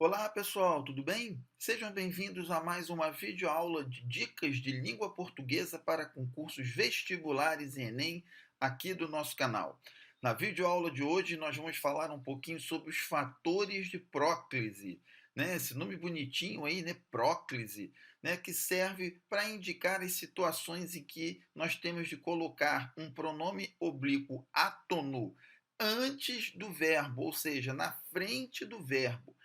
Olá pessoal, tudo bem? Sejam bem-vindos a mais uma videoaula de dicas de língua portuguesa para concursos vestibulares e Enem aqui do nosso canal. Na videoaula de hoje nós vamos falar um pouquinho sobre os fatores de próclise, né? Esse nome bonitinho aí, né? Próclise, né? Que serve para indicar as situações em que nós temos de colocar um pronome oblíquo átono antes do verbo, ou seja, na frente do verbo.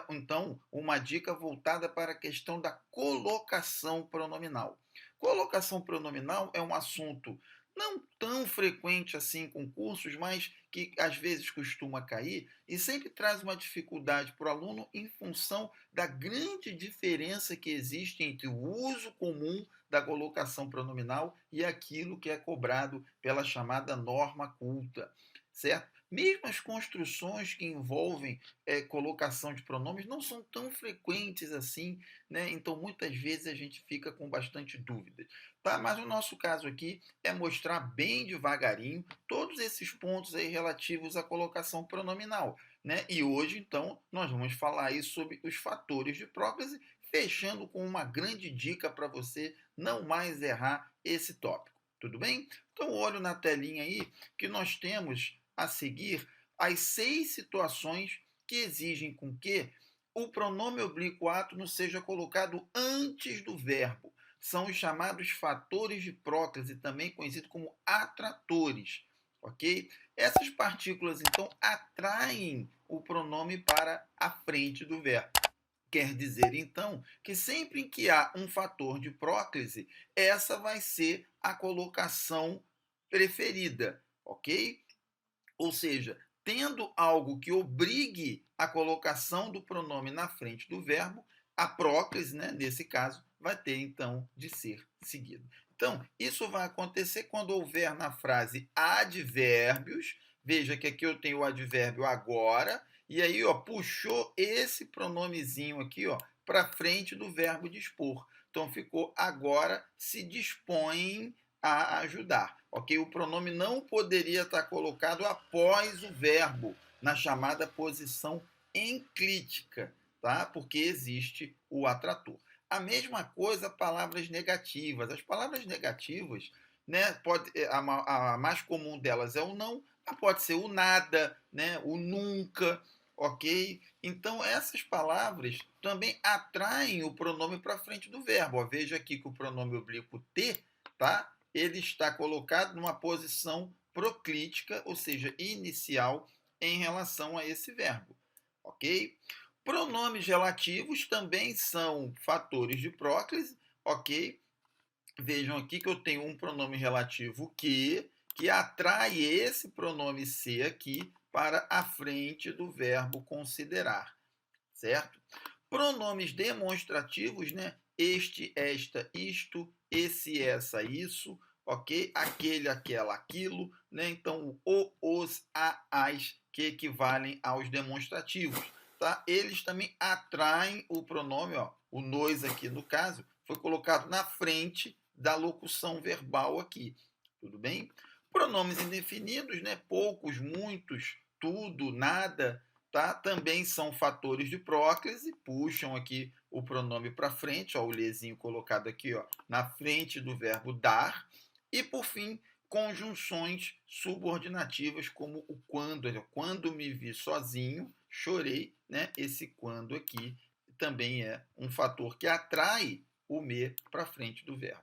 Então, uma dica voltada para a questão da colocação pronominal. Colocação pronominal é um assunto não tão frequente assim em concursos, mas que às vezes costuma cair e sempre traz uma dificuldade para o aluno em função da grande diferença que existe entre o uso comum da colocação pronominal e aquilo que é cobrado pela chamada norma culta, certo? Mesmo as construções que envolvem colocação de pronomes não são tão frequentes assim, né? Então muitas vezes a gente fica com bastante dúvidas, tá? Mas o nosso caso aqui é mostrar bem devagarinho todos esses pontos aí relativos à colocação pronominal, né? E hoje então nós vamos falar aí sobre os fatores de próclise, fechando com uma grande dica para você não mais errar esse tópico. Tudo bem? Então olho na telinha aí que nós temos a seguir as 6 situações que exigem com que o pronome oblíquo átono seja colocado antes do verbo. São os chamados fatores de próclise, também conhecidos como atratores, ok? Essas partículas, então, atraem o pronome para a frente do verbo. Quer dizer, então, que sempre que há um fator de próclise, essa vai ser a colocação preferida, ok? Ou seja, tendo algo que obrigue a colocação do pronome na frente do verbo, a próclise, né, nesse caso, vai ter então de ser seguido. Então, isso vai acontecer quando houver na frase advérbios. Veja que aqui eu tenho o advérbio agora, e aí ó, puxou esse pronomezinho aqui para frente do verbo dispor. Então ficou agora se dispõem a ajudar, ok? O pronome não poderia estar colocado após o verbo, na chamada posição enclítica, tá? Porque existe o atrator. A mesma coisa palavras negativas. As palavras negativas, né, a mais comum delas é o não, mas pode ser o nada, né, o nunca, ok? Então, essas palavras também atraem o pronome para frente do verbo. Ó, veja aqui que o pronome oblíquo ter, tá? Ele está colocado numa posição proclítica, ou seja, inicial, em relação a esse verbo, ok? Pronomes relativos também são fatores de próclise, ok? Vejam aqui que eu tenho um pronome relativo que atrai esse pronome ser aqui para a frente do verbo considerar, certo? Pronomes demonstrativos, né? Este, esta, isto, esse, essa, isso, ok? Aquele, aquela, aquilo, né? Então, o, os, a, as, que equivalem aos demonstrativos, tá? Eles também atraem o pronome, ó, o nós aqui no caso, foi colocado na frente da locução verbal aqui, tudo bem? Pronomes indefinidos, né? Poucos, muitos, tudo, nada, tá? Também são fatores de próclise, puxam aqui o pronome para frente, ó, o lezinho colocado aqui, ó, na frente do verbo dar. E, por fim, conjunções subordinativas, como o quando. Quando me vi sozinho, chorei, né? Esse quando aqui também é um fator que atrai o me para frente do verbo.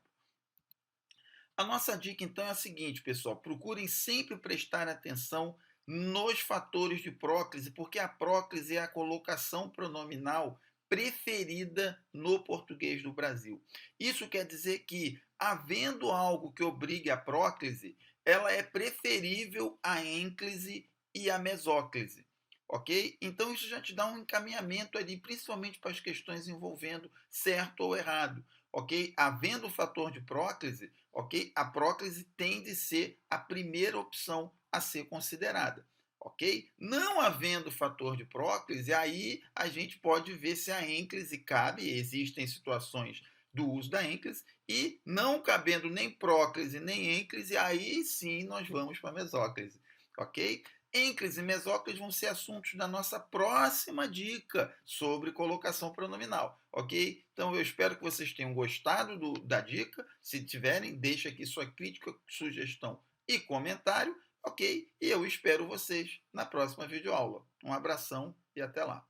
A nossa dica, então, é a seguinte, pessoal: procurem sempre prestar atenção nos fatores de próclise, porque a próclise é a colocação pronominal preferida no português do Brasil. Isso quer dizer que, havendo algo que obrigue a próclise, ela é preferível à ênclise e à mesóclise. Ok? Então isso já te dá um encaminhamento ali, principalmente para as questões envolvendo certo ou errado. Ok? Havendo o fator de próclise, ok? A próclise tem de ser a primeira opção a ser considerada, ok? Não havendo fator de próclise, aí a gente pode ver se a ênclise cabe. Existem situações do uso da ênclise, e não cabendo nem próclise nem ênclise, aí sim nós vamos para a mesóclise, ok? Ênclise e mesóclise vão ser assuntos da nossa próxima dica sobre colocação pronominal, ok? Então eu espero que vocês tenham gostado da dica. Se tiverem, deixe aqui sua crítica, sugestão e comentário, ok? E eu espero vocês na próxima videoaula. Um abração e até lá.